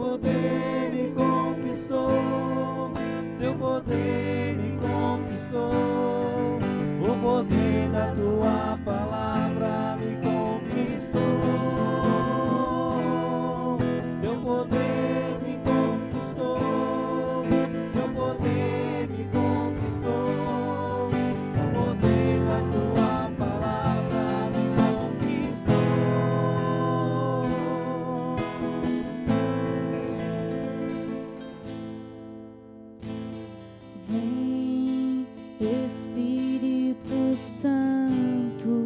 poder me conquistou, teu poder me conquistou, o poder da tua palavra me conquistou, teu poder me conquistou, teu poder me conquistou, o poder da tua palavra me conquistou. Vem, Espírito Santo,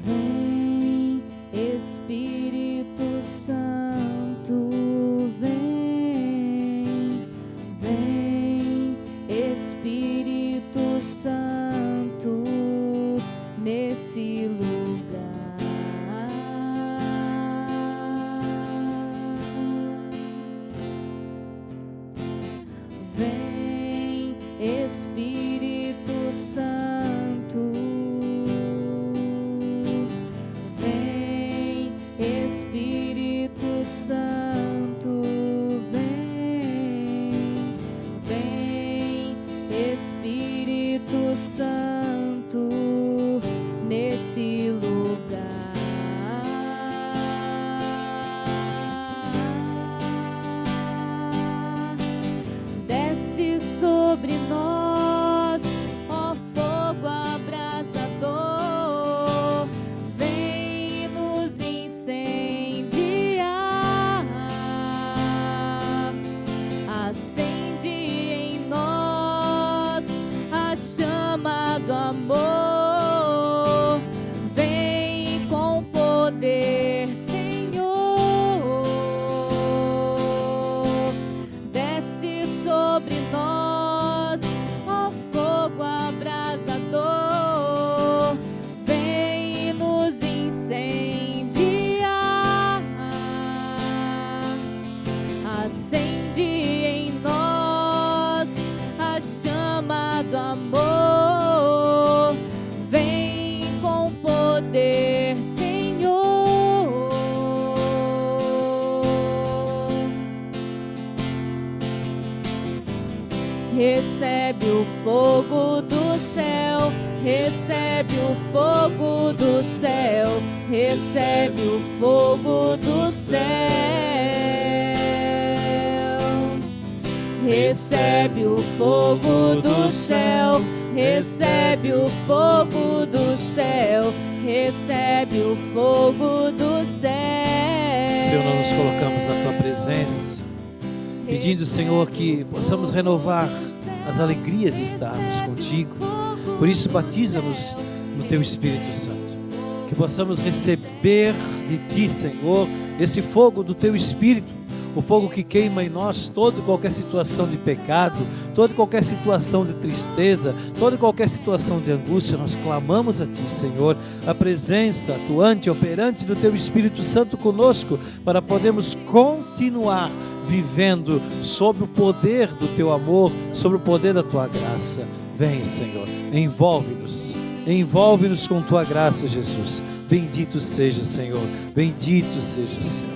vem, Espírito Santo, vem, vem, Espírito Santo, nesse lugar. Vem, Espírito Santo, vem, Espírito Santo, vem, vem, Espírito Santo, nesse lugar. Desce sobre nós, ó fogo abrasador, vem nos incendiar, acende em nós a chama do amor, vem com poder, Senhor, desce sobre nós, ó fogo abrasador, vem nos incendiar, acende em nós a chama do amor, vem com poder, Senhor. Recebe o fogo do céu, recebe o fogo do céu, recebe o fogo do céu, recebe o fogo do céu, recebe o fogo do céu, recebe o fogo do céu. Senhor, nós nos colocamos na Tua presença, pedindo, Senhor, que possamos renovar as alegrias de estarmos contigo. Por isso, batiza-nos no Teu Espírito Santo, que possamos receber de Ti, Senhor, esse fogo do Teu Espírito, o fogo que queima em nós toda e qualquer situação de pecado, toda e qualquer situação de tristeza, toda e qualquer situação de angústia. Nós clamamos a Ti, Senhor, a presença atuante, operante do Teu Espírito Santo conosco, para podermos continuar vivendo sob o poder do Teu amor, sobre o poder da Tua graça. Vem, Senhor, envolve-nos com Tua graça, Jesus. Bendito seja, Senhor, bendito seja, Senhor.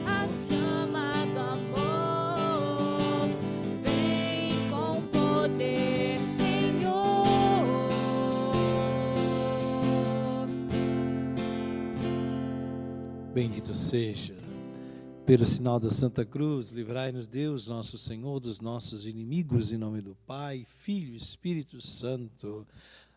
A chama do amor, vem com poder, Senhor. Bendito seja. Pelo sinal da Santa Cruz, livrai-nos Deus, nosso Senhor, dos nossos inimigos, em nome do Pai, Filho e Espírito Santo.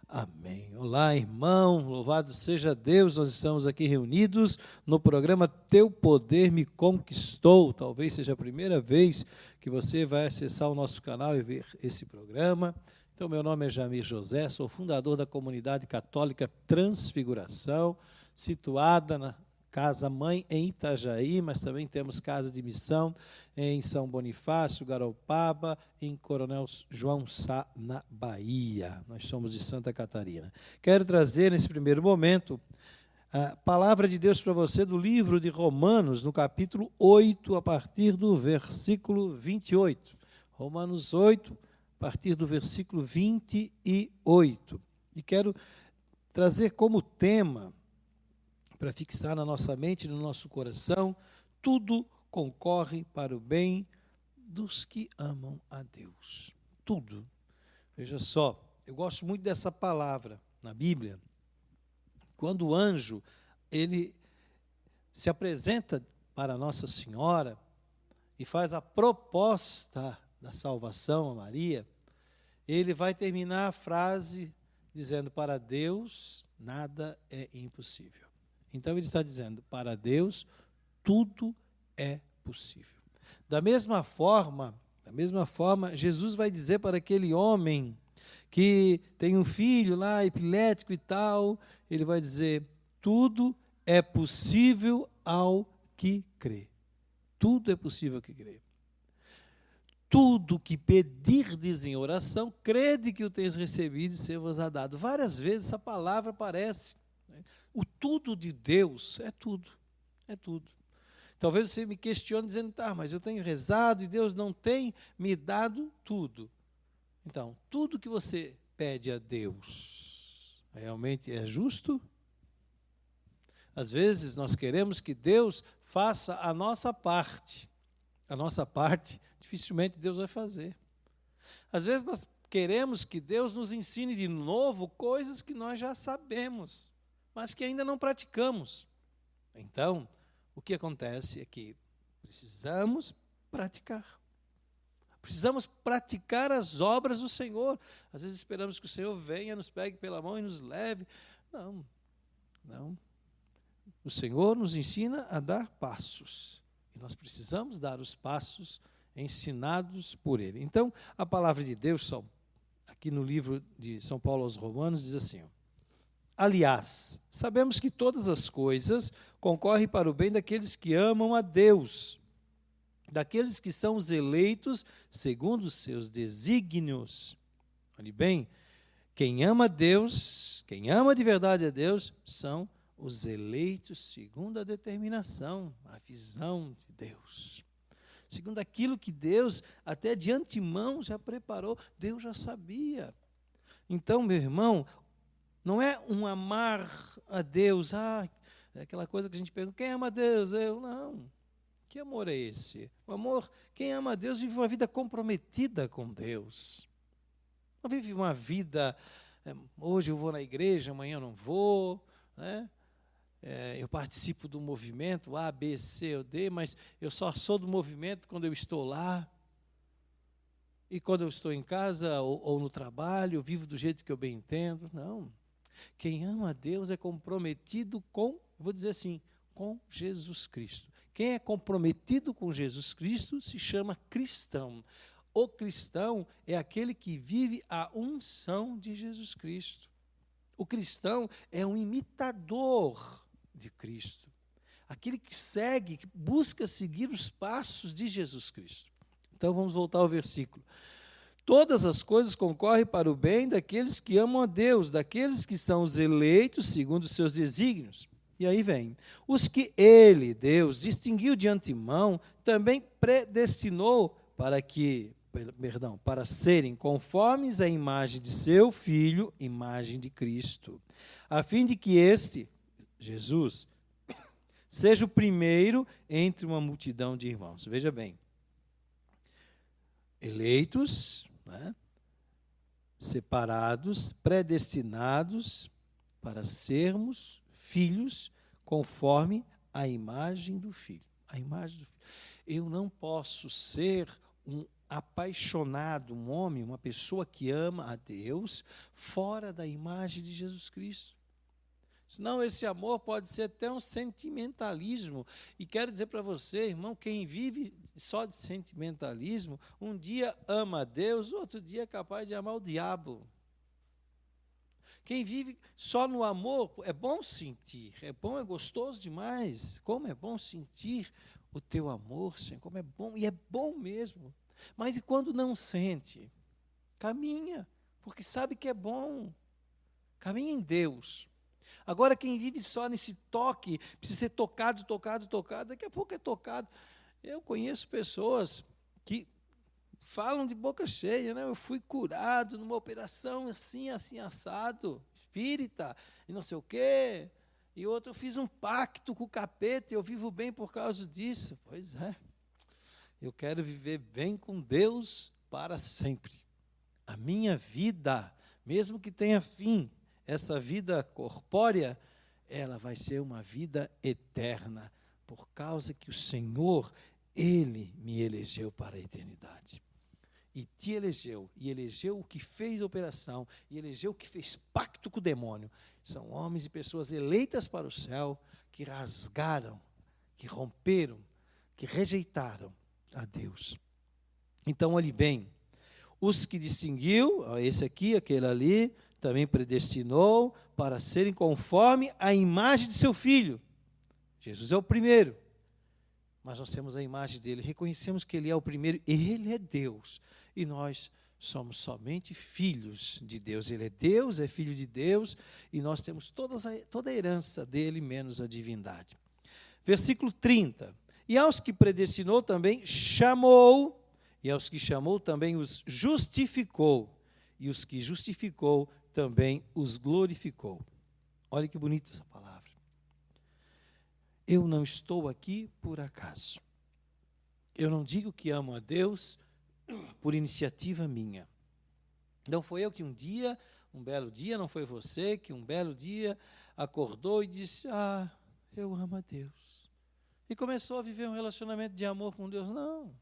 Amém. Olá, irmão, louvado seja Deus, nós estamos aqui reunidos no programa Teu Poder Me Conquistou. Talvez seja a primeira vez que você vai acessar o nosso canal e ver esse programa. Então, meu nome é Jamir José, sou fundador da Comunidade Católica Transfiguração, situada na Casa Mãe em Itajaí, mas também temos casa de missão em São Bonifácio, Garopaba, em Coronel João Sá, na Bahia. Nós somos de Santa Catarina. Quero trazer nesse primeiro momento a palavra de Deus para você do livro de Romanos, no capítulo 8, a partir do versículo 28. Romanos 8, a partir do versículo 28. E quero trazer como tema para fixar na nossa mente, no nosso coração, tudo concorre para o bem dos que amam a Deus. Tudo. Veja só, eu gosto muito dessa palavra na Bíblia. Quando o anjo, ele se apresenta para Nossa Senhora e faz a proposta da salvação a Maria, ele vai terminar a frase dizendo: para Deus nada é impossível. Então ele está dizendo: para Deus tudo é possível. Da mesma forma, Jesus vai dizer para aquele homem que tem um filho lá, epilético e tal, ele vai dizer: tudo é possível ao que crê. Tudo é possível ao que crê. Tudo que pedirdes em oração, crede que o tens recebido e ser-vos-á dado. Várias vezes essa palavra aparece. O tudo de Deus é tudo. É tudo. Talvez você me questione dizendo: tá, mas eu tenho rezado e Deus não tem me dado tudo. Então, tudo que você pede a Deus realmente é justo? Às vezes nós queremos que Deus faça a nossa parte. A nossa parte, dificilmente Deus vai fazer. Às vezes nós queremos que Deus nos ensine de novo coisas que nós já sabemos, mas que ainda não praticamos. Então, o que acontece é que precisamos praticar. Precisamos praticar as obras do Senhor. Às vezes esperamos que o Senhor venha, nos pegue pela mão e nos leve. Não, não. O Senhor nos ensina a dar passos. E nós precisamos dar os passos ensinados por Ele. Então, a palavra de Deus, aqui no livro de São Paulo aos Romanos, diz assim: aliás, sabemos que todas as coisas concorrem para o bem daqueles que amam a Deus, daqueles que são os eleitos segundo os seus desígnios. Olhe bem, quem ama a Deus, quem ama de verdade a Deus, são os eleitos segundo a determinação, a visão de Deus. Segundo aquilo que Deus, até de antemão, já preparou, Deus já sabia. Então, meu irmão, não é um amar a Deus, é aquela coisa que a gente pergunta: quem ama a Deus? Eu não. Que amor é esse? O amor, quem ama a Deus vive uma vida comprometida com Deus. Não vive uma vida, hoje eu vou na igreja, amanhã eu não vou, né? Eu participo do movimento A, B, C ou D, mas eu só sou do movimento quando eu estou lá. E quando eu estou em casa ou no trabalho, eu vivo do jeito que eu bem entendo. Não. Quem ama a Deus é comprometido com, vou dizer assim, com Jesus Cristo. Quem é comprometido com Jesus Cristo se chama cristão. O cristão é aquele que vive a unção de Jesus Cristo. O cristão é um imitador de Cristo. Aquele que segue, que busca seguir os passos de Jesus Cristo. Então vamos voltar ao versículo. Todas as coisas concorrem para o bem daqueles que amam a Deus, daqueles que são os eleitos segundo os seus desígnios. E aí vem: os que Ele, Deus, distinguiu de antemão, também predestinou para serem conformes à imagem de seu Filho, imagem de Cristo, a fim de que este, Jesus, seja o primeiro entre uma multidão de irmãos. Veja bem, eleitos, né, separados, predestinados para sermos filhos conforme a imagem do Filho. A imagem do Filho. Eu não posso ser um apaixonado, um homem, uma pessoa que ama a Deus, fora da imagem de Jesus Cristo. Senão esse amor pode ser até um sentimentalismo. E quero dizer para você, irmão, quem vive só de sentimentalismo, um dia ama a Deus, outro dia é capaz de amar o diabo. Quem vive só no amor, é bom sentir, é bom, é gostoso demais. Como é bom sentir o teu amor, Senhor, como é bom, e é bom mesmo. Mas e quando não sente? Caminha, porque sabe que é bom. Caminha em Deus. Agora, quem vive só nesse toque, precisa ser tocado, daqui a pouco é tocado. Eu conheço pessoas que falam de boca cheia, né? Eu fui curado numa operação assim, assado, espírita, e não sei o quê. E outro, eu fiz um pacto com o capeta e eu vivo bem por causa disso. Pois é, eu quero viver bem com Deus para sempre. A minha vida, mesmo que tenha fim, essa vida corpórea, ela vai ser uma vida eterna, por causa que o Senhor, Ele me elegeu para a eternidade. E te elegeu, e elegeu o que fez a operação, e elegeu o que fez pacto com o demônio. São homens e pessoas eleitas para o céu, que rasgaram, que romperam, que rejeitaram a Deus. Então, olhe bem, os que distinguiu, esse aqui, aquele ali, também predestinou para serem conforme a imagem de seu Filho. Jesus é o primeiro, mas nós temos a imagem dele, reconhecemos que ele é o primeiro, ele é Deus, e nós somos somente filhos de Deus. Ele é Deus, é filho de Deus, e nós temos toda a herança dele, menos a divindade. Versículo 30, e aos que predestinou também chamou, e aos que chamou também os justificou, e os que justificou também os glorificou. Olha que bonita essa palavra. Eu não estou aqui por acaso. Eu não digo que amo a Deus por iniciativa minha. Não foi eu que um belo dia, não foi você que um belo dia acordou e disse, eu amo a Deus. E começou a viver um relacionamento de amor com Deus. Não,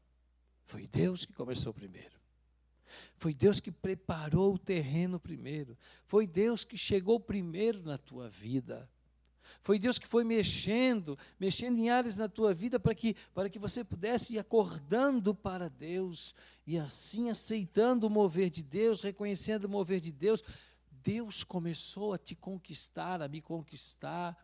foi Deus que começou primeiro. Foi Deus que preparou o terreno primeiro. Foi Deus que chegou primeiro na tua vida. Foi Deus que foi mexendo em áreas na tua vida para que você pudesse ir acordando para Deus e assim aceitando o mover de Deus, reconhecendo o mover de Deus. Deus começou a te conquistar, a me conquistar,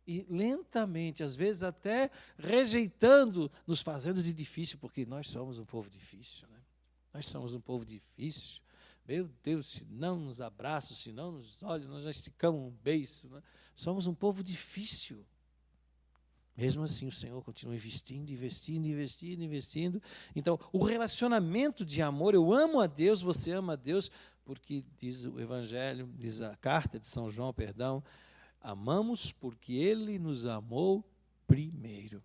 e lentamente, às vezes até rejeitando, nos fazendo de difícil, porque nós somos um povo difícil, né? Nós somos um povo difícil. Meu Deus, se não nos abraça, se não nos olha, nós já esticamos um beiço, né? Somos um povo difícil. Mesmo assim, o Senhor continua investindo. Então, o relacionamento de amor, eu amo a Deus, você ama a Deus, porque diz o Evangelho, diz a carta de São João, amamos porque Ele nos amou primeiro.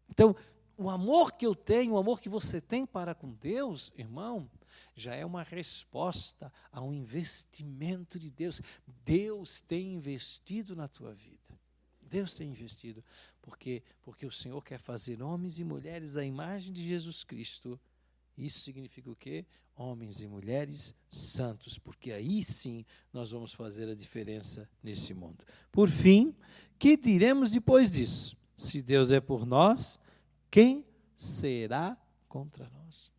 Então, o amor que eu tenho, o amor que você tem para com Deus, irmão, já é uma resposta a um investimento de Deus. Deus tem investido na tua vida. Deus tem investido. Porque o Senhor quer fazer homens e mulheres à imagem de Jesus Cristo. Isso significa o quê? Homens e mulheres santos, porque aí sim nós vamos fazer a diferença nesse mundo. Por fim, que diremos depois disso? Se Deus é por nós, quem será contra nós?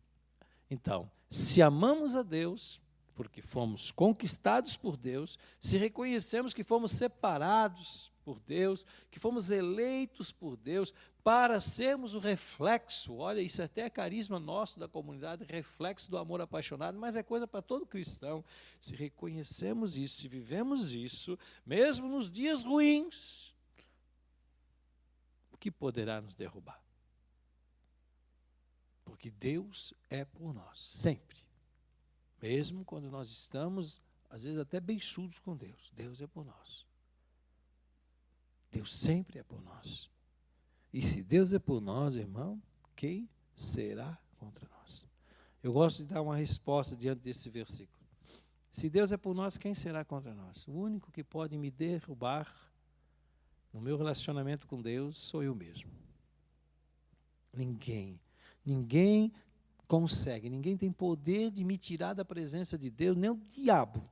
Então, se amamos a Deus, porque fomos conquistados por Deus, se reconhecemos que fomos separados por Deus, que fomos eleitos por Deus, para sermos o reflexo, olha, isso até é carisma nosso da comunidade, reflexo do amor apaixonado, mas é coisa para todo cristão. Se reconhecemos isso, se vivemos isso, mesmo nos dias ruins, o que poderá nos derrubar? Porque Deus é por nós, sempre. Mesmo quando nós estamos, às vezes até beiçudos com Deus, Deus é por nós. Deus sempre é por nós. E se Deus é por nós, irmão, quem será contra nós? Eu gosto de dar uma resposta diante desse versículo. Se Deus é por nós, quem será contra nós? O único que pode me derrubar no meu relacionamento com Deus sou eu mesmo. Ninguém consegue, ninguém tem poder de me tirar da presença de Deus, nem o diabo,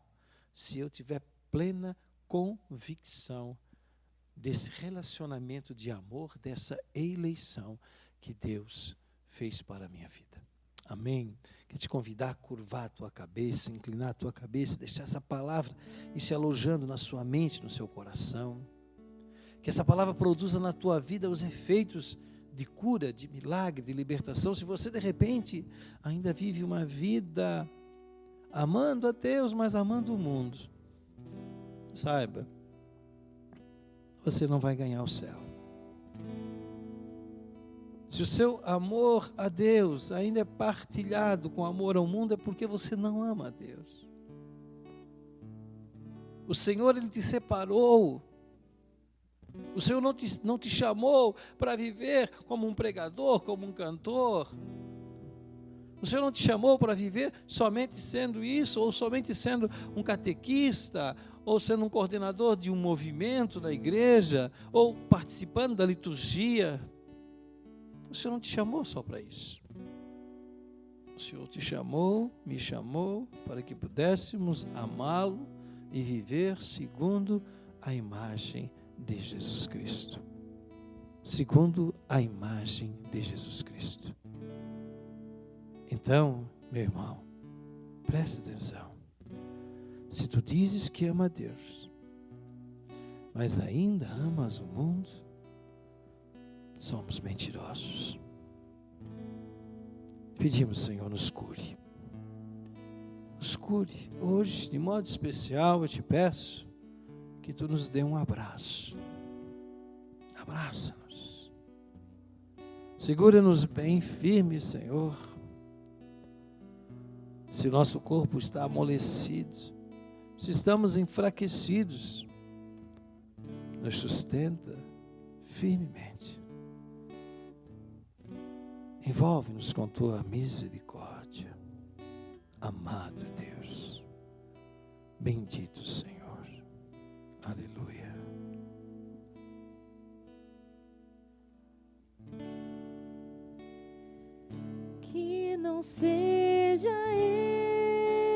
se eu tiver plena convicção desse relacionamento de amor, dessa eleição que Deus fez para a minha vida. Amém? Quero te convidar a curvar a tua cabeça, inclinar a tua cabeça, deixar essa palavra ir se alojando na sua mente, no seu coração. Que essa palavra produza na tua vida os efeitos de cura, de milagre, de libertação. Se você de repente ainda vive uma vida amando a Deus, mas amando o mundo, saiba, você não vai ganhar o céu. Se o seu amor a Deus ainda é partilhado com amor ao mundo, é porque você não ama a Deus. O Senhor, Ele te separou O Senhor não te chamou para viver como um pregador, como um cantor. O Senhor não te chamou para viver somente sendo isso, ou somente sendo um catequista, ou sendo um coordenador de um movimento da igreja, ou participando da liturgia. O Senhor não te chamou só para isso. O Senhor te chamou, me chamou, para que pudéssemos amá-lo e viver segundo a imagem de Jesus Cristo. Segundo a imagem de Jesus Cristo. Então, meu irmão, preste atenção. Se tu dizes que ama a Deus, mas ainda amas o mundo, somos mentirosos. Pedimos, Senhor, nos cure. Nos cure. Hoje, de modo especial, eu te peço que tu nos dê um abraço. Abraça-nos. Segura-nos bem firme, Senhor. Se o nosso corpo está amolecido, se estamos enfraquecidos, nos sustenta firmemente. Envolve-nos com tua misericórdia. Amado Deus, bendito Senhor. Aleluia. Que não seja eu,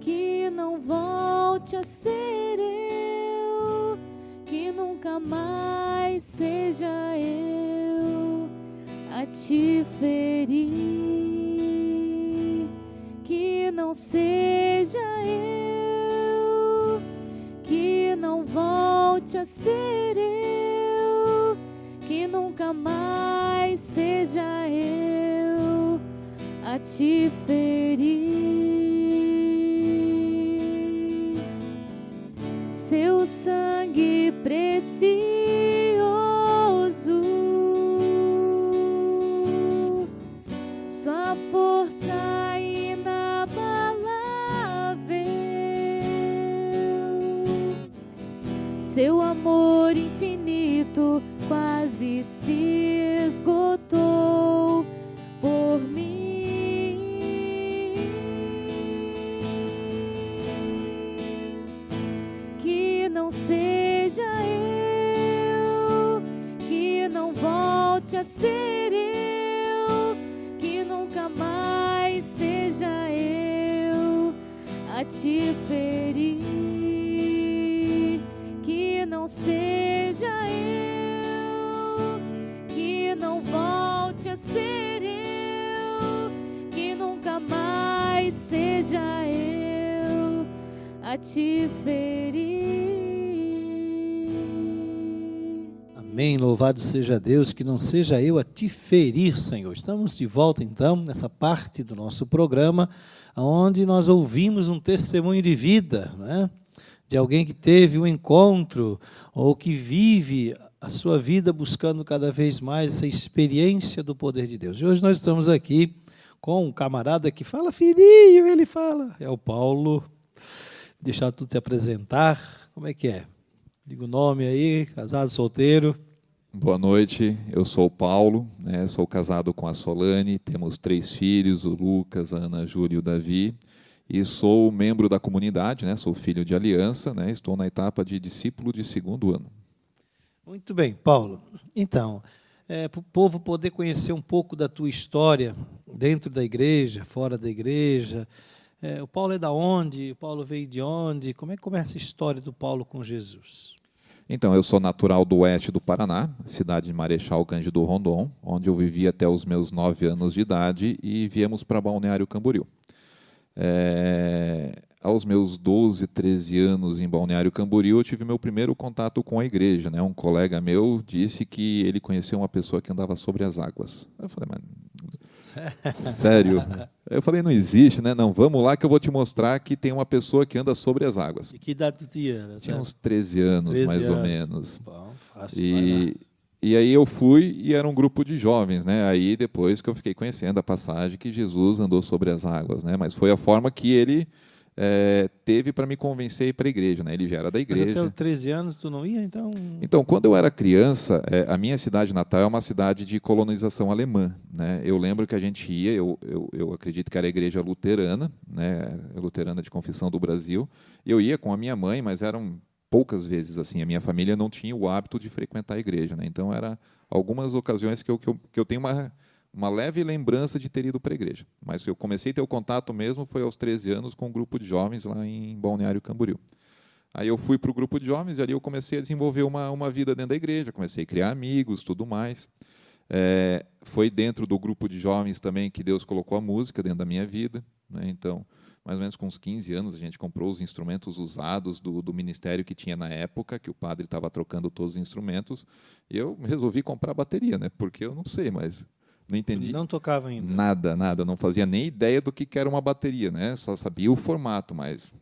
que não volte a ser eu, que nunca mais seja eu a te ferir. Que não seja eu, que não volte a ser eu, que nunca mais seja eu a te ferir. Seu sangue precioso, sua força inabalável, seu amor infinito quase se esgotou por mim. Que não seja eu, que não volte a ser eu, que nunca mais seja eu a te ferir. Que não seja eu, que não volte a ser eu, que nunca mais seja eu a te ferir. Amém, louvado seja Deus, que não seja eu a te ferir, Senhor. Estamos de volta então, nessa parte do nosso programa, onde nós ouvimos um testemunho de vida, né? De alguém que teve um encontro, ou que vive a sua vida buscando cada vez mais essa experiência do poder de Deus. E hoje nós estamos aqui com um camarada que fala fininho, ele fala, é o Paulo. Deixa tu te apresentar, como é que é? Diga o nome aí, casado, solteiro. Boa noite, eu sou o Paulo, né, sou casado com a Solane, temos 3 filhos, o Lucas, a Ana, a Júlia e o Davi, e sou membro da comunidade, né, sou filho de aliança, né, estou na etapa de discípulo de 2º ano. Muito bem, Paulo. Então, para o povo poder conhecer um pouco da tua história, dentro da igreja, fora da igreja, o Paulo é da onde? O Paulo veio de onde? Como é que começa a história do Paulo com Jesus? Então, eu sou natural do oeste do Paraná, cidade de Marechal Cândido Rondon, onde eu vivi até os meus 9 anos de idade e viemos para Balneário Camboriú. Aos meus 12, 13 anos em Balneário Camboriú, eu tive meu primeiro contato com a igreja, né? Um colega meu disse que ele conheceu uma pessoa que andava sobre as águas. Eu falei, mas sério? Eu falei, não existe, né? Não, vamos lá que eu vou te mostrar que tem uma pessoa que anda sobre as águas. E que idade tu tinha? Tinha uns 13 anos, 13 mais anos. ou menos. Bom, fácil. E aí eu fui e era um grupo de jovens, né? Aí depois que eu fiquei conhecendo a passagem que Jesus andou sobre as águas, né? Mas foi a forma que ele teve para me convencer a ir para a igreja, né? Ele já era da Mas até igreja. os 13 anos tu não ia, então? Então, quando eu era criança, a minha cidade natal é uma cidade de colonização alemã, né? Eu lembro que a gente ia, eu acredito que era a igreja luterana, né? Luterana de Confissão do Brasil. Eu ia com a minha mãe, mas eram poucas vezes assim. A minha família não tinha o hábito de frequentar a igreja, né? Então, era algumas ocasiões que eu tenho uma leve lembrança de ter ido para a igreja. Mas eu comecei a ter o contato mesmo foi aos 13 anos com um grupo de jovens lá em Balneário Camboriú. Aí eu fui para o grupo de jovens e ali eu comecei a desenvolver uma vida dentro da igreja, comecei a criar amigos, tudo mais. Foi dentro do grupo de jovens também que Deus colocou a música dentro da minha vida, né? Então, mais ou menos com uns 15 anos, a gente comprou os instrumentos usados do ministério que tinha na época, que o padre estava trocando todos os instrumentos, e eu resolvi comprar bateria, né? Porque eu não sei, mas não entendi Não tocava ainda. nada, não fazia nem ideia do que era uma bateria, né? Só sabia o formato, mas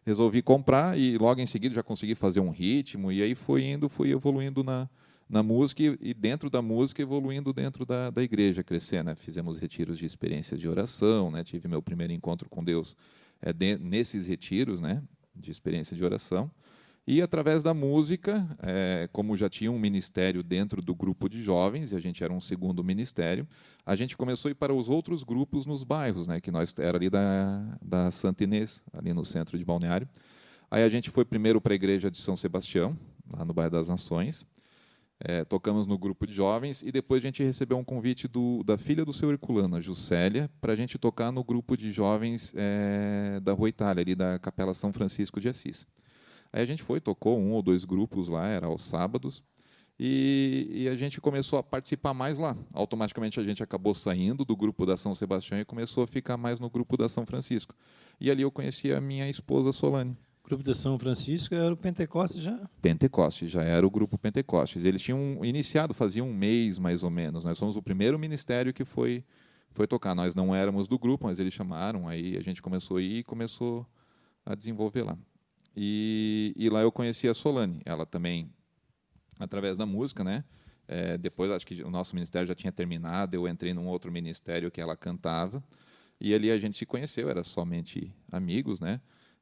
resolvi comprar e logo em seguida já consegui fazer um ritmo, e aí fui evoluindo na música e dentro da música evoluindo dentro da igreja, crescer, né? Fizemos retiros de experiências de oração, né? Tive meu primeiro encontro com Deus nesses retiros, né? De experiência de oração. E, através da música, como já tinha um ministério dentro do grupo de jovens, e a gente era um segundo ministério, a gente começou a ir para os outros grupos nos bairros, né, que nós era ali da Santa Inês, ali no centro de Balneário. Aí a gente foi primeiro para a igreja de São Sebastião, lá no bairro das Nações, tocamos no grupo de jovens, e depois a gente recebeu um convite da filha do seu Herculano, a Juscelia, para a gente tocar no grupo de jovens da Rua Itália, ali da Capela São Francisco de Assis. Aí a gente tocou 1 ou 2 grupos lá, era aos sábados, e a gente começou a participar mais lá. Automaticamente a gente acabou saindo do grupo da São Sebastião e começou a ficar mais no grupo da São Francisco. E ali eu conheci a minha esposa Solane. O grupo da São Francisco era o Pentecostes já? Pentecostes, já era o grupo Pentecostes. Eles tinham iniciado, fazia um mês mais ou menos. Nós somos o primeiro ministério que foi tocar. Nós não éramos do grupo, mas eles chamaram, aí a gente começou a ir e começou a desenvolver lá. E lá eu conheci a Solane, ela também, através da música, né? Depois, acho que o nosso ministério já tinha terminado, eu entrei num outro ministério que ela cantava, e ali a gente se conheceu, era somente amigos, né?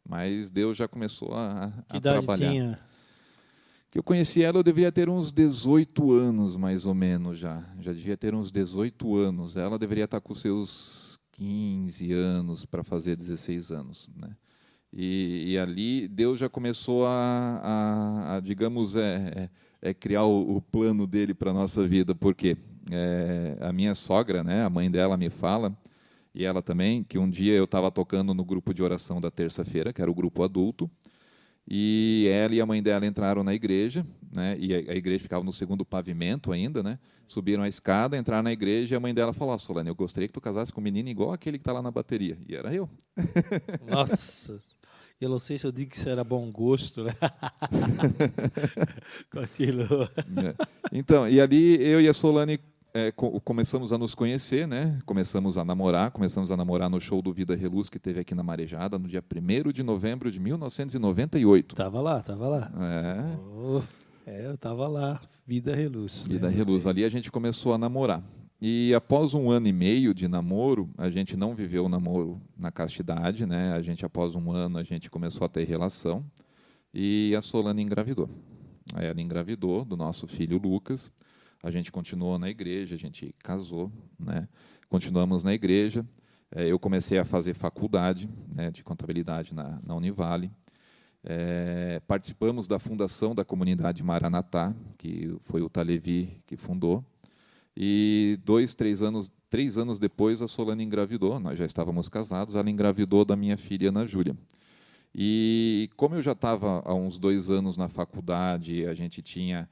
Mas Deus já começou a idade trabalhar. Tinha? Que eu conheci ela, eu deveria ter uns 18 anos, mais ou menos, já devia ter uns 18 anos, ela deveria estar com seus 15 anos para fazer 16 anos, né? E ali Deus já começou a digamos, criar o plano dele para a nossa vida, porque a minha sogra, né, a mãe dela me fala, e ela também, que um dia eu estava tocando no grupo de oração da terça-feira, que era o grupo adulto, e ela e a mãe dela entraram na igreja, né, e a igreja ficava no segundo pavimento ainda, né, subiram a escada, entraram na igreja, e a mãe dela falou: Solane, eu gostaria que tu casasse com um menino igual aquele que está lá na bateria. E era eu. Nossa, eu não sei se eu digo que isso era bom gosto, né? Continua. Então, e ali eu e a Solane começamos a nos conhecer, né? Começamos a namorar no show do Vida Reluz que teve aqui na Marejada, no dia 1º de novembro de 1998. Tava lá. É. Eu tava lá, Vida Reluz. Vida Reluz. Ali a gente começou a namorar. E após 1 ano e meio de namoro, a gente não viveu o namoro na castidade, né? Após 1 ano, a gente começou a ter relação e a Solane engravidou. Aí ela engravidou do nosso filho Lucas. A gente continuou na igreja, a gente casou, né? Continuamos na igreja. Eu comecei a fazer faculdade, né, de contabilidade na Univale. Participamos da fundação da comunidade Maranatá, que foi o Talevi que fundou. E 3 anos depois, a Solane engravidou. Nós já estávamos casados. Ela engravidou da minha filha, Ana Júlia. E como eu já estava há uns 2 anos na faculdade, a gente tinha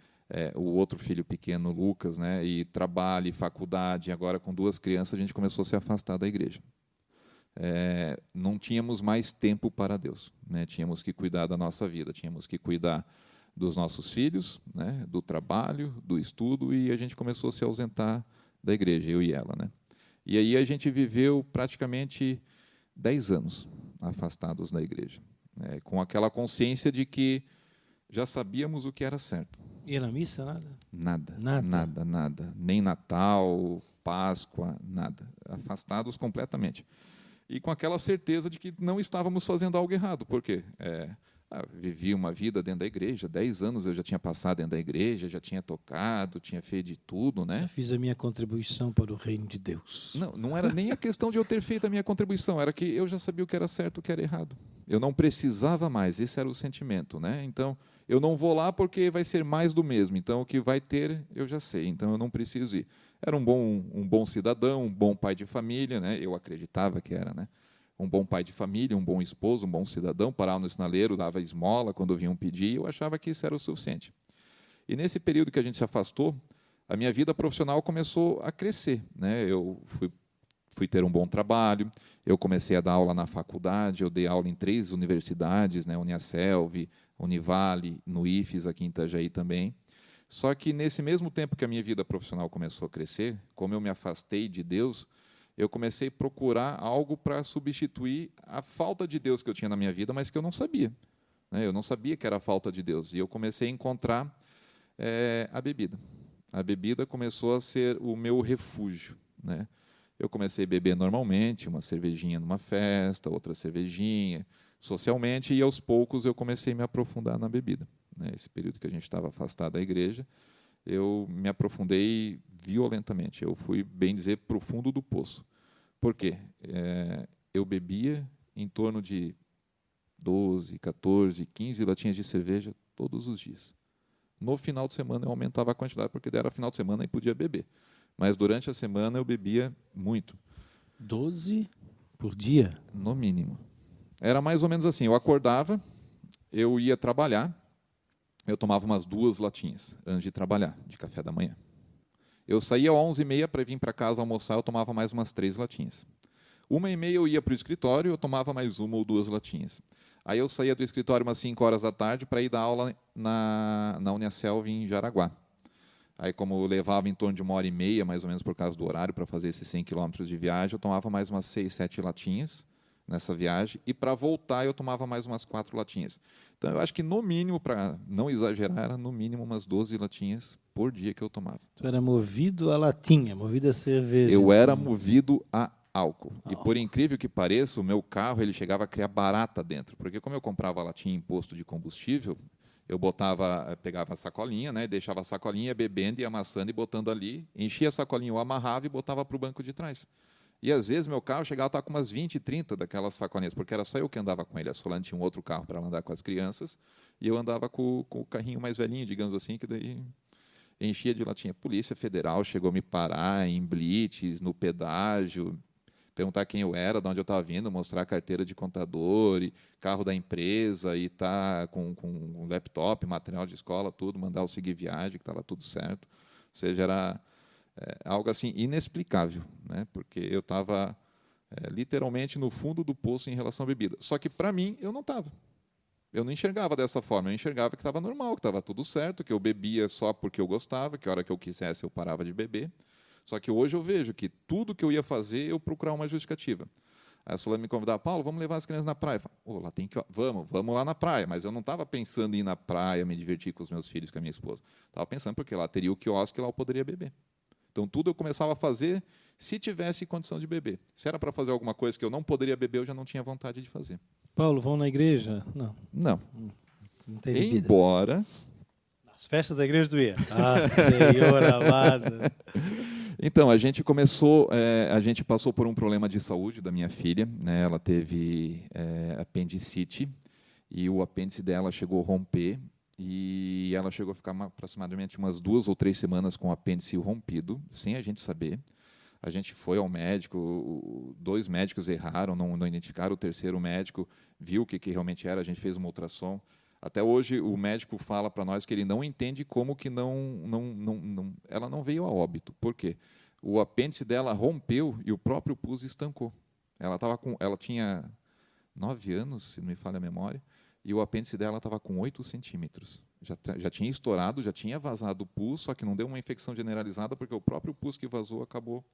o outro filho pequeno, Lucas, né? E trabalho, e faculdade, e agora com 2 crianças, a gente começou a se afastar da igreja. Não tínhamos mais tempo para Deus, né? Tínhamos que cuidar da nossa vida, tínhamos que cuidar dos nossos filhos, né, do trabalho, do estudo, e a gente começou a se ausentar da igreja, eu e ela, né? E aí a gente viveu praticamente 10 anos afastados da igreja, com aquela consciência de que já sabíamos o que era certo. Ia na missa, nada? Nada. Nem Natal, Páscoa, nada. Afastados completamente. e com aquela certeza de que não estávamos fazendo algo errado. Por quê? Vivi uma vida dentro da igreja, 10 anos eu já tinha passado dentro da igreja, já tinha tocado, tinha feito de tudo, né? Já fiz a minha contribuição para o reino de Deus. Não era nem a questão de eu ter feito a minha contribuição, era que eu já sabia o que era certo e o que era errado. Eu não precisava mais, esse era o sentimento, né? Então, eu não vou lá porque vai ser mais do mesmo, então o que vai ter eu já sei, então eu não preciso ir. Era um bom cidadão, um bom pai de família, né? Eu acreditava que era, né? Um bom pai de família, um bom esposo, um bom cidadão, parava no sinaleiro, dava esmola quando vinham pedir, eu achava que isso era o suficiente. E nesse período que a gente se afastou, a minha vida profissional começou a crescer, né? Eu fui ter um bom trabalho, eu comecei a dar aula na faculdade, eu dei aula em 3 universidades, né? Uniaselv, Univale, no IFES, aqui em Itajaí também. Só que nesse mesmo tempo que a minha vida profissional começou a crescer, como eu me afastei de Deus, eu comecei a procurar algo para substituir a falta de Deus que eu tinha na minha vida, mas que eu não sabia, né? Eu não sabia que era a falta de Deus. E eu comecei a encontrar a bebida. A bebida começou a ser o meu refúgio, né? Eu comecei a beber normalmente, uma cervejinha numa festa, outra cervejinha, socialmente, e aos poucos eu comecei a me aprofundar na bebida, né? Esse período que a gente estava afastado da igreja, eu me aprofundei violentamente. Eu fui, bem dizer, para o fundo do poço. Por quê? Eu bebia em torno de 12, 14, 15 latinhas de cerveja todos os dias. No final de semana eu aumentava a quantidade, porque era final de semana e podia beber. Mas durante a semana eu bebia muito. 12 por dia? No mínimo. Era mais ou menos assim, eu acordava, eu ia trabalhar, eu tomava umas 2 latinhas antes de trabalhar, de café da manhã. Eu saía às 11h30 para vir para casa almoçar, eu tomava mais umas 3 latinhas. 1h30 eu ia para o escritório, eu tomava mais 1 ou 2 latinhas. Aí eu saía do escritório umas 5 horas da tarde para ir dar aula na Uniaselv em Jaraguá. Aí, como eu levava em torno de 1h30, mais ou menos por causa do horário, para fazer esses 100 quilômetros de viagem, eu tomava mais umas 6, 7 latinhas nessa viagem, e para voltar eu tomava mais umas 4 latinhas. Então, eu acho que, no mínimo, para não exagerar, era no mínimo umas 12 latinhas por dia que eu tomava. Tu era movido a latinha, movido a cerveja. Eu era movido a álcool. E, por incrível que pareça, o meu carro ele chegava a criar barata dentro, porque como eu comprava latinha em posto de combustível, eu pegava a sacolinha, né, deixava a sacolinha bebendo e amassando e botando ali, enchia a sacolinha, eu amarrava e botava para o banco de trás. E, às vezes, meu carro chegava a estar com umas 20, 30 daquelas sacolinhas, porque era só eu que andava com ele. A Solane tinha um outro carro para andar com as crianças, e eu andava com o carrinho mais velhinho, digamos assim, que daí enchia de latinha. Polícia Federal chegou a me parar em blitz, no pedágio, perguntar quem eu era, de onde eu estava vindo, mostrar a carteira de contador, e carro da empresa, e estar com um laptop, material de escola, tudo, mandar eu seguir viagem, que estava tudo certo. Ou seja, era algo assim inexplicável, né? Porque eu estava literalmente no fundo do poço em relação à bebida. Só que, para mim, eu não estava. Eu não enxergava dessa forma, eu enxergava que estava normal, que estava tudo certo, que eu bebia só porque eu gostava, que a hora que eu quisesse eu parava de beber. Só que hoje eu vejo que tudo que eu ia fazer, eu procurava uma justificativa. Aí a Solane me convidava, Paulo, vamos levar as crianças na praia. Eu falei, lá tem que vamos lá na praia. Mas eu não estava pensando em ir na praia, me divertir com os meus filhos, com a minha esposa. Estava pensando porque lá teria o quiosque e lá eu poderia beber. Então, tudo eu começava a fazer se tivesse condição de beber. Se era para fazer alguma coisa que eu não poderia beber, eu já não tinha vontade de fazer. Paulo, vão na igreja? Não. Não. Não tem bebida. Embora... As festas da igreja do ia. Ah, Senhor amado. Então, a gente passou por um problema de saúde da minha filha, né? Ela teve apendicite, e o apêndice dela chegou a romper, e ela chegou a ficar aproximadamente umas 2 ou 3 semanas com o apêndice rompido, sem a gente saber. A gente foi ao médico, 2 médicos erraram, não identificaram, o terceiro médico viu o que realmente era, a gente fez uma ultrassom. Até hoje, o médico fala para nós que ele não entende como que ela não veio a óbito. Por quê? O apêndice dela rompeu e o próprio pus estancou. Ela tinha 9 anos, se não me falha a memória, e o apêndice dela estava com 8 centímetros. Já tinha estourado, já tinha vazado o pus, só que não deu uma infecção generalizada, porque o próprio pus que vazou acabou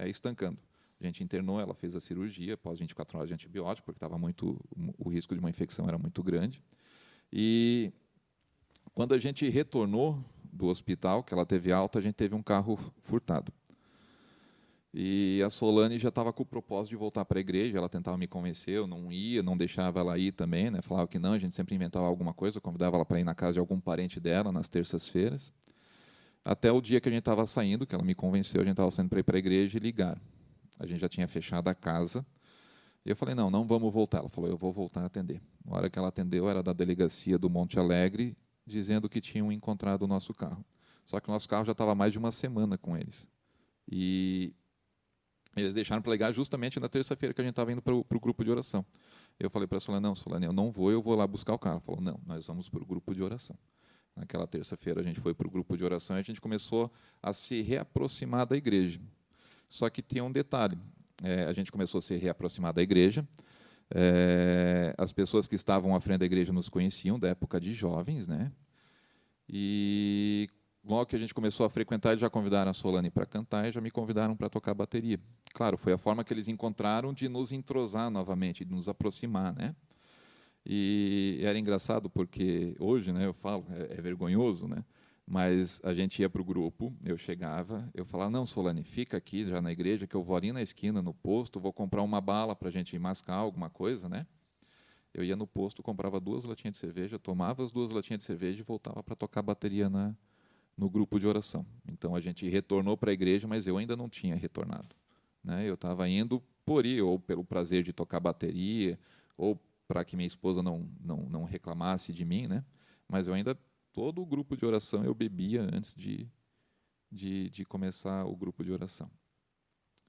estancando. A gente internou, ela fez a cirurgia após 24 horas de antibiótico, porque o risco de uma infecção era muito grande. E quando a gente retornou do hospital, que ela teve alta, a gente teve um carro furtado. E a Solane já estava com o propósito de voltar para a igreja, ela tentava me convencer, eu não ia, não deixava ela ir também, né? Falava que não, a gente sempre inventava alguma coisa, eu convidava ela para ir na casa de algum parente dela, nas terças-feiras. Até o dia que a gente estava saindo, que ela me convenceu, a gente estava saindo para ir para a igreja e ligaram. A gente já tinha fechado a casa. E eu falei, não vamos voltar. Ela falou, eu vou voltar a atender. A hora que ela atendeu, era da delegacia do Monte Alegre, dizendo que tinham encontrado o nosso carro. Só que o nosso carro já estava há mais de uma semana com eles. E eles deixaram para ligar justamente na terça-feira que a gente estava indo para o grupo de oração. Eu falei para a Solane, não, Solane, eu vou lá buscar o carro. Ela falou, não, nós vamos para o grupo de oração. Naquela terça-feira a gente foi para o grupo de oração e a gente começou a se reaproximar da igreja. Só que tinha um detalhe, a gente começou a se reaproximar da igreja, as pessoas que estavam à frente da igreja nos conheciam, da época de jovens, né? E logo que a gente começou a frequentar, eles já convidaram a Solane para cantar e já me convidaram para tocar bateria. Claro, foi a forma que eles encontraram de nos entrosar novamente, de nos aproximar, né? E era engraçado porque hoje, né, eu falo, é vergonhoso, né? Mas a gente ia para o grupo, eu chegava, eu falava, não, Solane, fica aqui já na igreja, que eu vou ali na esquina, no posto, vou comprar uma bala para a gente mascar alguma coisa, né? Eu ia no posto, comprava 2 latinhas de cerveja, tomava as 2 latinhas de cerveja e voltava para tocar bateria no grupo de oração. Então, a gente retornou para a igreja, mas eu ainda não tinha retornado, né? Eu estava indo por ir, ou pelo prazer de tocar bateria, ou para que minha esposa não reclamasse de mim, né? Mas eu ainda, todo o grupo de oração eu bebia antes de começar o grupo de oração.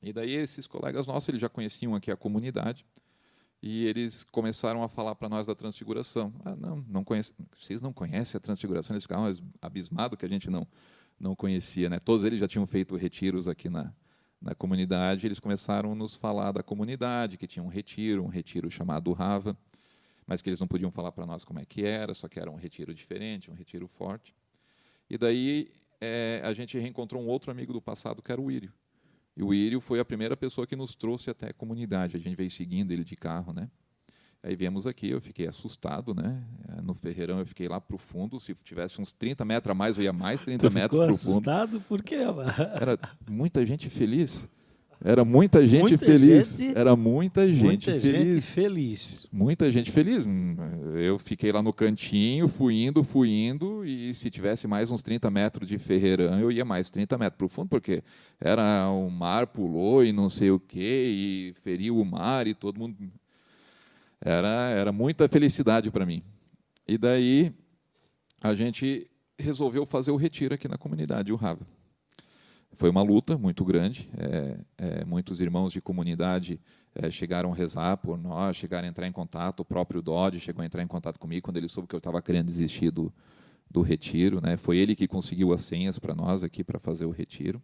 E daí esses colegas nossos, eles já conheciam aqui a comunidade, e eles começaram a falar para nós da Transfiguração. Ah, não conhece, vocês não conhecem a Transfiguração? Eles ficavam abismados que a gente não conhecia, né? Todos eles já tinham feito retiros aqui na comunidade. Eles começaram a nos falar da comunidade, que tinha um retiro chamado Rava, mas que eles não podiam falar para nós como é que era, só que era um retiro diferente, um retiro forte. E daí a gente reencontrou um outro amigo do passado, que era o Írio. E o Írio foi a primeira pessoa que nos trouxe até a comunidade. A gente veio seguindo ele de carro, né? Aí viemos aqui, eu fiquei assustado, né? No Ferreirão eu fiquei lá para o fundo. Se tivesse uns 30 metros a mais, eu ia mais 30 metros para o fundo. Ficou assustado? Por quê? Era muita gente feliz. Era muita gente feliz. Era muita gente feliz. Muita gente feliz. Eu fiquei lá no cantinho, fui indo, e se tivesse mais uns 30 metros de Ferreirão, eu ia mais 30 metros para o fundo, porque era o mar pulou e não sei o quê, e feriu o mar, e todo mundo... Era muita felicidade para mim. E daí a gente resolveu fazer o retiro aqui na comunidade, o Rava. Foi uma luta muito grande. Muitos irmãos de comunidade chegaram a rezar por nós, chegaram a entrar em contato. O próprio Dodge chegou a entrar em contato comigo quando ele soube que eu estava querendo desistir do retiro, né? Foi ele que conseguiu as senhas para nós aqui para fazer o retiro.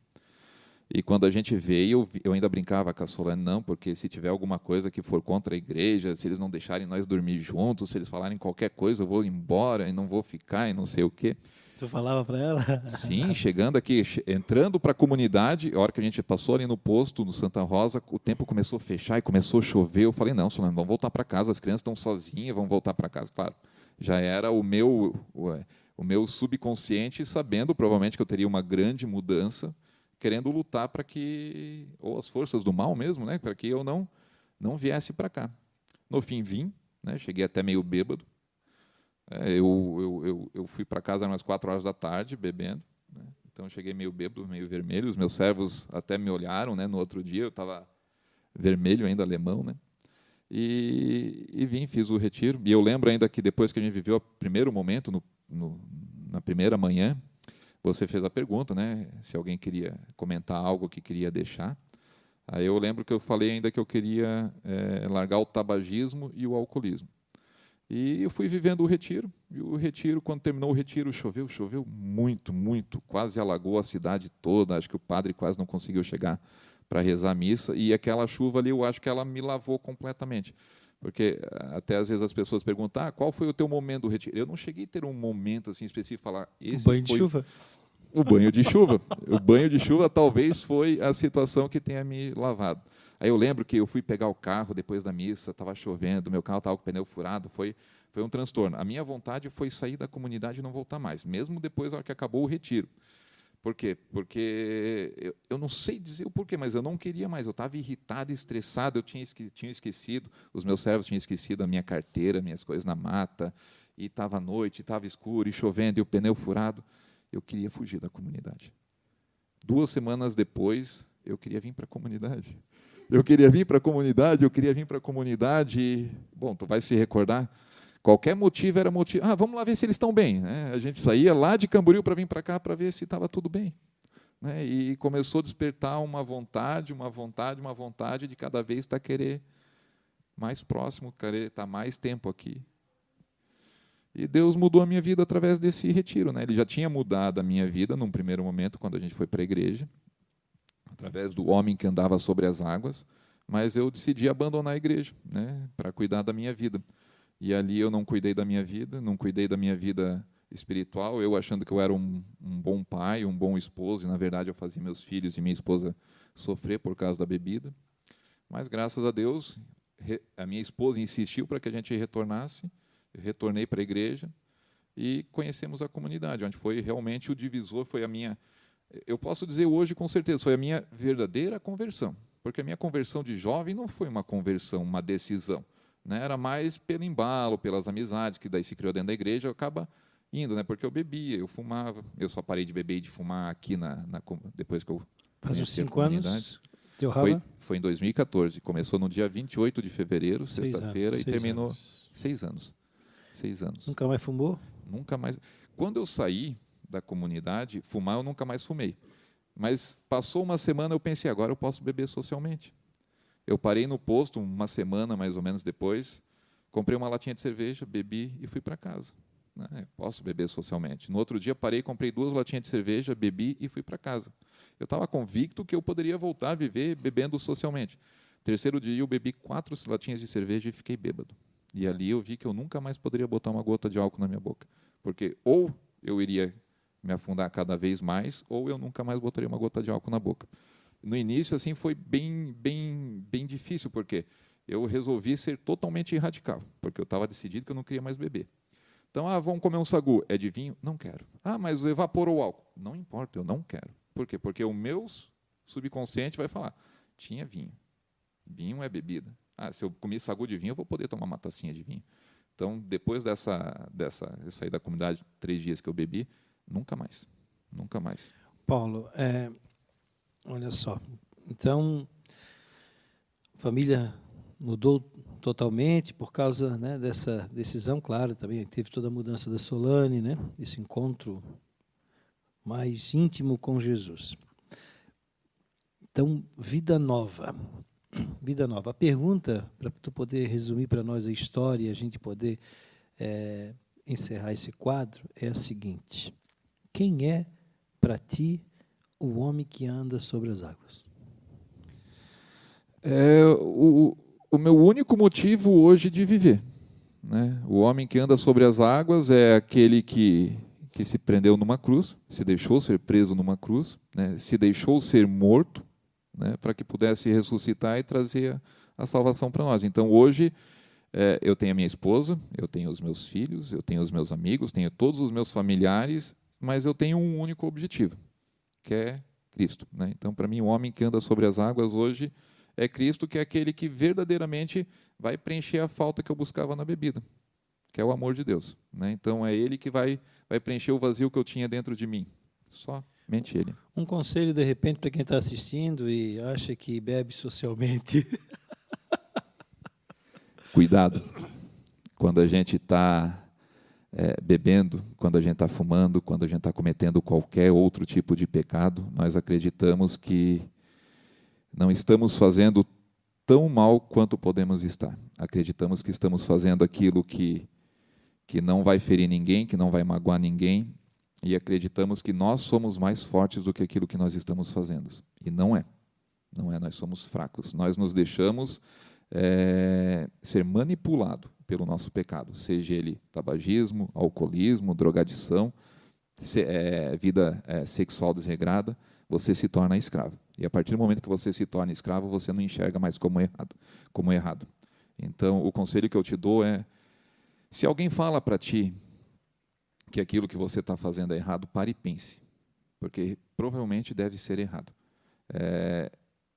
E quando a gente veio, eu ainda brincava com a Solane, não, porque se tiver alguma coisa que for contra a igreja, se eles não deixarem nós dormir juntos, se eles falarem qualquer coisa, eu vou embora e não vou ficar e não sei o quê. Tu falava para ela? Sim, chegando aqui, entrando para a comunidade, a hora que a gente passou ali no posto, no Santa Rosa, o tempo começou a fechar e começou a chover. Eu falei, não, Solane, vamos voltar para casa, as crianças estão sozinhas, vamos voltar para casa. Claro, já era o meu subconsciente sabendo, provavelmente, que eu teria uma grande mudança, querendo lutar para que, ou as forças do mal mesmo, né, para que eu não viesse para cá. No fim, vim, né, cheguei até meio bêbado. Eu fui para casa umas 4 horas da tarde, bebendo, né, então cheguei meio bêbado, meio vermelho. Os meus servos até me olharam, né, no outro dia, eu estava vermelho ainda, alemão, né, e vim, fiz o retiro. E eu lembro ainda que depois que a gente viveu o primeiro momento, na primeira manhã, você fez a pergunta, né, se alguém queria comentar algo que queria deixar. Aí eu lembro que eu falei ainda que eu queria largar o tabagismo e o alcoolismo. E eu fui vivendo o retiro. E o retiro, quando terminou o retiro, choveu muito, muito. Quase alagou a cidade toda. Acho que o padre quase não conseguiu chegar para rezar a missa. E aquela chuva ali, eu acho que ela me lavou completamente. Porque até às vezes as pessoas perguntam, qual foi o teu momento do retiro? Eu não cheguei a ter um momento assim específico, falar, esse banho de chuva. O banho de chuva. O banho de chuva talvez foi a situação que tenha me lavado. Aí eu lembro que eu fui pegar o carro depois da missa, estava chovendo, meu carro estava com o pneu furado, foi um transtorno. A minha vontade foi sair da comunidade e não voltar mais, mesmo depois da hora que acabou o retiro. Por quê? Porque eu não sei dizer o porquê, mas eu não queria mais. Eu estava irritado, estressado, eu tinha esquecido, os meus servos tinham esquecido a minha carteira, minhas coisas na mata, e estava à noite, estava escuro, e chovendo, e o pneu furado. Eu queria fugir da comunidade. 2 semanas depois, eu queria vir para a comunidade. Eu queria vir para a comunidade, e, bom, tu vai se recordar, qualquer motivo era motivo. Vamos lá ver se eles estão bem. Né? A gente saía lá de Camboriú para vir para cá para ver se estava tudo bem. Né? E começou a despertar uma vontade de cada vez estar querer mais próximo, querer estar mais tempo aqui. E Deus mudou a minha vida através desse retiro. Né? Ele já tinha mudado a minha vida num primeiro momento, quando a gente foi para a igreja, através do homem que andava sobre as águas, mas eu decidi abandonar a igreja, né, para cuidar da minha vida. E ali eu não cuidei da minha vida espiritual, eu achando que eu era um bom pai, um bom esposo, e na verdade eu fazia meus filhos e minha esposa sofrer por causa da bebida. Mas graças a Deus, a minha esposa insistiu para que a gente retornasse, eu retornei para a igreja e conhecemos a comunidade, onde foi realmente o divisor, foi a minha, eu posso dizer hoje com certeza, foi a minha verdadeira conversão, porque a minha conversão de jovem não foi uma conversão, uma decisão. Né, era mais pelo embalo, pelas amizades, que daí se criou dentro da igreja, acaba indo, né, porque eu bebia, eu fumava, eu só parei de beber e de fumar aqui depois que eu Faz uns conheci a 5 comunidade. anos, teu rala? Foi em 2014, começou no dia 28 de fevereiro, sexta-feira, e terminou anos. 6 anos. 6 anos. Nunca mais fumou? Nunca mais. Quando eu saí da comunidade, fumar eu nunca mais fumei. Mas passou uma semana, eu pensei, agora eu posso beber socialmente. Eu parei no posto uma semana, mais ou menos depois, comprei uma latinha de cerveja, bebi e fui para casa. Posso beber socialmente. No outro dia, parei, comprei 2 latinhas de cerveja, bebi e fui para casa. Eu estava convicto que eu poderia voltar a viver bebendo socialmente. 3º dia, eu bebi 4 latinhas de cerveja e fiquei bêbado. E ali eu vi que eu nunca mais poderia botar uma gota de álcool na minha boca. Porque ou eu iria me afundar cada vez mais, ou eu nunca mais botaria uma gota de álcool na boca. No início, assim, foi bem difícil, porque eu resolvi ser totalmente radical, porque eu estava decidido que eu não queria mais beber. Então, vamos comer um sagu. É de vinho? Não quero. Mas evaporou o álcool. Não importa, eu não quero. Por quê? Porque o meu subconsciente vai falar, tinha vinho. Vinho é bebida. Se eu comer sagu de vinho, eu vou poder tomar uma tacinha de vinho. Então, depois eu saí da comunidade 3 dias que eu bebi, nunca mais. Nunca mais. Paulo, olha só, então, a família mudou totalmente por causa, né, dessa decisão, claro, também teve toda a mudança da Solane, né, esse encontro mais íntimo com Jesus. Então, vida nova. Vida nova. A pergunta, para tu poder resumir para nós a história e a gente poder encerrar esse quadro, é a seguinte: quem é, para ti, o homem que anda sobre as águas? O meu único motivo hoje de viver. Né? O homem que anda sobre as águas é aquele que se prendeu numa cruz, se deixou ser preso numa cruz, né? Se deixou ser morto, né? Para que pudesse ressuscitar e trazer a salvação para nós. Então, hoje, eu tenho a minha esposa, eu tenho os meus filhos, eu tenho os meus amigos, tenho todos os meus familiares, mas eu tenho um único objetivo, que é Cristo. Né? Então, para mim, o homem que anda sobre as águas hoje é Cristo, que é aquele que verdadeiramente vai preencher a falta que eu buscava na bebida, que é o amor de Deus. Né? Então, é Ele que vai preencher o vazio que eu tinha dentro de mim. Somente Ele. Um conselho, de repente, para quem está assistindo e acha que bebe socialmente. Cuidado. Quando a gente está bebendo, quando a gente está fumando, quando a gente está cometendo qualquer outro tipo de pecado, nós acreditamos que não estamos fazendo tão mal quanto podemos estar. Acreditamos que estamos fazendo aquilo que não vai ferir ninguém, que não vai magoar ninguém, e acreditamos que nós somos mais fortes do que aquilo que nós estamos fazendo. E não é. Não é, nós somos fracos. Nós nos deixamos ser manipulado pelo nosso pecado, seja ele tabagismo, alcoolismo, drogadição, vida sexual desregrada, você se torna escravo. E a partir do momento que você se torna escravo, você não enxerga mais como errado. Então, o conselho que eu te dou é, se alguém fala para ti que aquilo que você está fazendo é errado, pare e pense. porque provavelmente deve ser errado.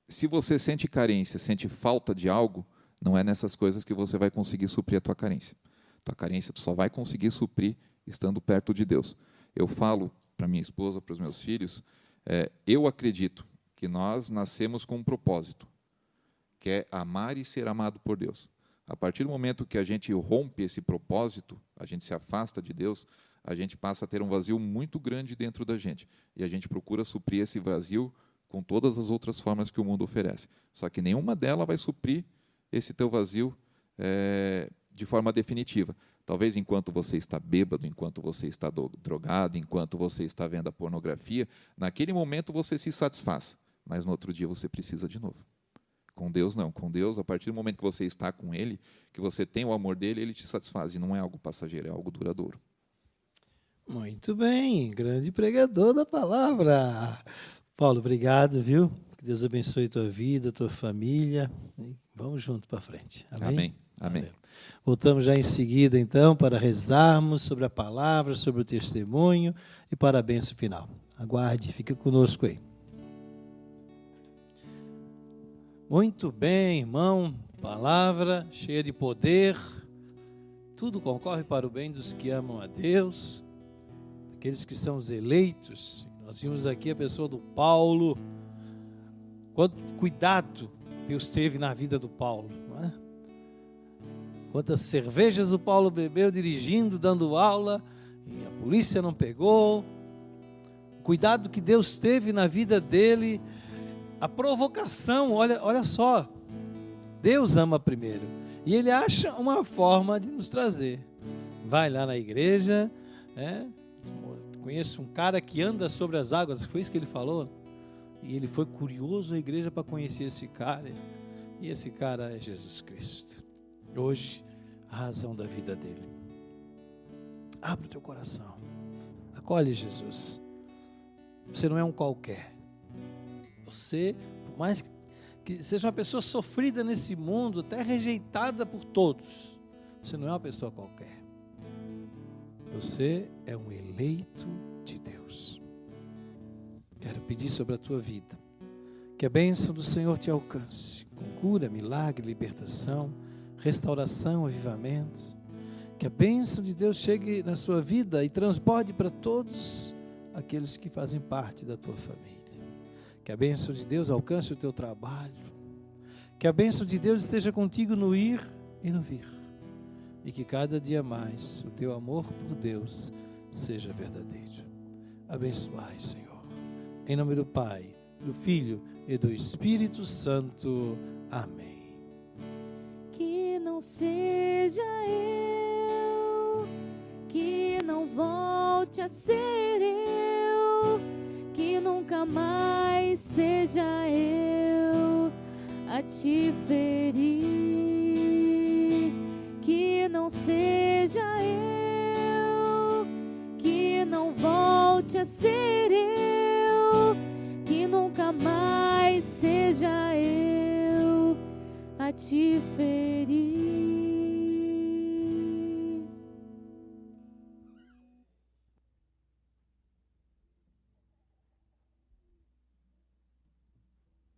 Se você sente carência, sente falta de algo, não é nessas coisas que você vai conseguir suprir a tua carência. Tua carência tu só vai conseguir suprir estando perto de Deus. Eu falo para minha esposa, para os meus filhos, eu acredito que nós nascemos com um propósito, que é amar e ser amado por Deus. A partir do momento que a gente rompe esse propósito, a gente se afasta de Deus, a gente passa a ter um vazio muito grande dentro da gente. E a gente procura suprir esse vazio com todas as outras formas que o mundo oferece. Só que nenhuma delas vai suprir esse teu vazio de forma definitiva. Talvez enquanto você está bêbado, enquanto você está drogado, enquanto você está vendo a pornografia, naquele momento você se satisfaz, mas no outro dia você precisa de novo. Com Deus não. Com Deus, a partir do momento que você está com Ele, que você tem o amor dEle, Ele te satisfaz. E não é algo passageiro, é algo duradouro. Muito bem, grande pregador da palavra. Paulo, obrigado, viu? Que Deus abençoe tua vida, tua família. Vamos junto para frente. Amém. Amém. Valeu. Voltamos já em seguida, então, para rezarmos sobre a palavra, sobre o testemunho e para a bênção final. Aguarde, fica conosco aí. Muito bem, irmão. Palavra cheia de poder. Tudo concorre para o bem dos que amam a Deus, aqueles que são os eleitos. Nós vimos aqui a pessoa do Paulo. Quanto cuidado Deus teve na vida do Paulo, não é? Quantas cervejas o Paulo bebeu dirigindo, dando aula, e a polícia não pegou. Cuidado que Deus teve na vida dele. A provocação, olha só. Deus ama primeiro. E Ele acha uma forma de nos trazer. Vai lá na igreja, conheço um cara que anda sobre as águas, foi isso que ele falou? E ele foi curioso à igreja para conhecer esse cara. E esse cara é Jesus Cristo. Hoje, a razão da vida dele. Abre o teu coração. Acolhe Jesus. Você não é um qualquer. Você, por mais que seja uma pessoa sofrida nesse mundo, até rejeitada por todos, você não é uma pessoa qualquer. Você é um eleito de Deus. Quero pedir sobre a tua vida que a bênção do Senhor te alcance, com cura, milagre, libertação, restauração, avivamento. Que a bênção de Deus chegue na sua vida e transborde para todos aqueles que fazem parte da tua família. Que a bênção de Deus alcance o teu trabalho. Que a bênção de Deus esteja contigo no ir e no vir. E que cada dia mais o teu amor por Deus seja verdadeiro. Abençoai, Senhor. Em nome do Pai, do Filho e do Espírito Santo. Amém. Que não seja eu, que não volte a ser eu, que nunca mais seja eu a te ferir. Que não seja eu, que não volte a ser eu, que nunca mais seja eu a te ferir.